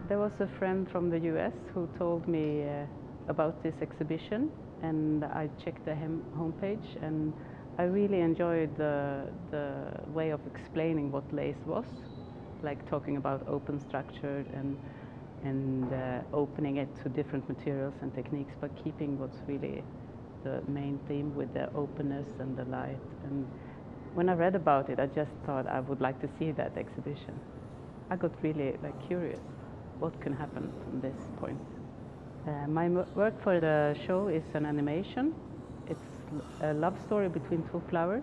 There was a friend from the US who told me about this exhibition, and I checked the homepage, and I really enjoyed the way of explaining what LACE was, like talking about open structure and opening it to different materials and techniques, but keeping what's really the main theme with the openness and the light. And when I read about it, I just thought I would like to see that exhibition. I got really curious what can happen from this point. My work for the show is an animation. It's a love story between two flowers,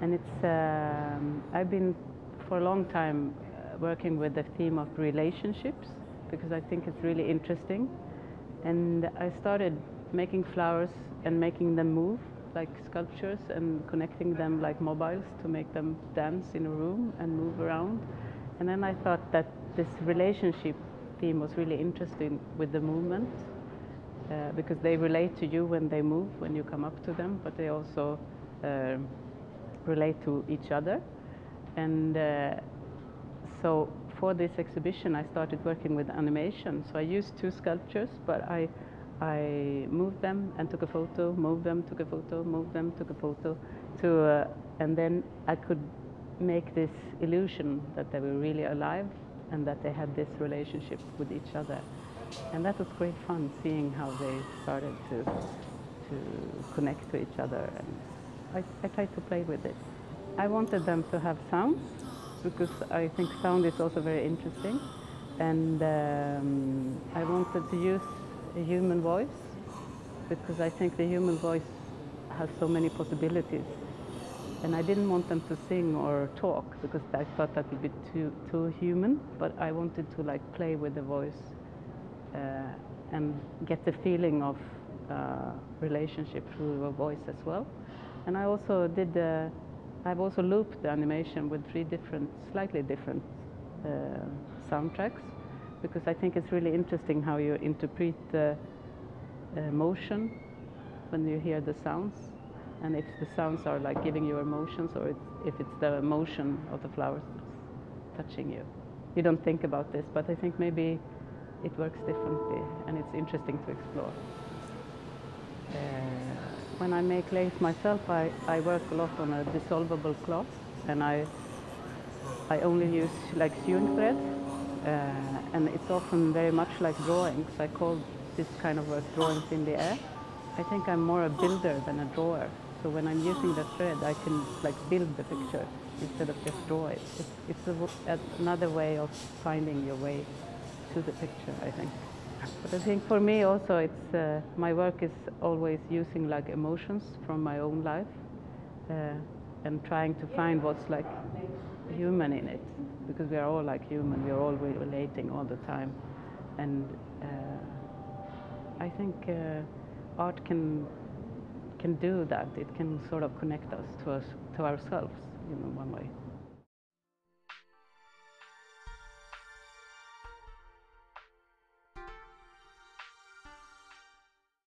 and it's I've been for a long time working with the theme of relationships because I think it's really interesting. And I started making flowers and making them move like sculptures and connecting them like mobiles to make them dance in a room and move around. And then I thought that this relationship theme was really interesting with the movement because they relate to you when they move, when you come up to them, but they also relate to each other. And so for this exhibition, I started working with animation. So I used two sculptures, but I moved them and took a photo, moved them, took a photo, moved them, took a photo, and then I could make this illusion that they were really alive and that they had this relationship with each other. And that was great fun, seeing how they started to connect to each other. And I tried to play with it. I wanted them to have sounds because I think sound is also very interesting. And I wanted to use a human voice because I think the human voice has so many possibilities. And I didn't want them to sing or talk because I thought that would be too human, but I wanted to play with the voice and get the feeling of relationship through a voice as well. And I also I've also looped the animation with three slightly different soundtracks because I think it's really interesting how you interpret the motion when you hear the sounds, and if the sounds are giving you emotions or if it's the emotion of the flowers that's touching you. You don't think about this, but I think maybe it works differently and it's interesting to explore. When I make lace myself, I work a lot on a dissolvable cloth, and I only use sewing thread, and it's often very much like drawings. I call this kind of work drawings in the air. I think I'm more a builder than a drawer. So when I'm using the thread, I can build the picture instead of just draw it. It's another way of finding your way to the picture, I think. But I think for me also, it's my work is always using emotions from my own life and trying to find what's human in it, because we are all human. We are all relating all the time, and I think art can do that. It can sort of connect us to ourselves, one way.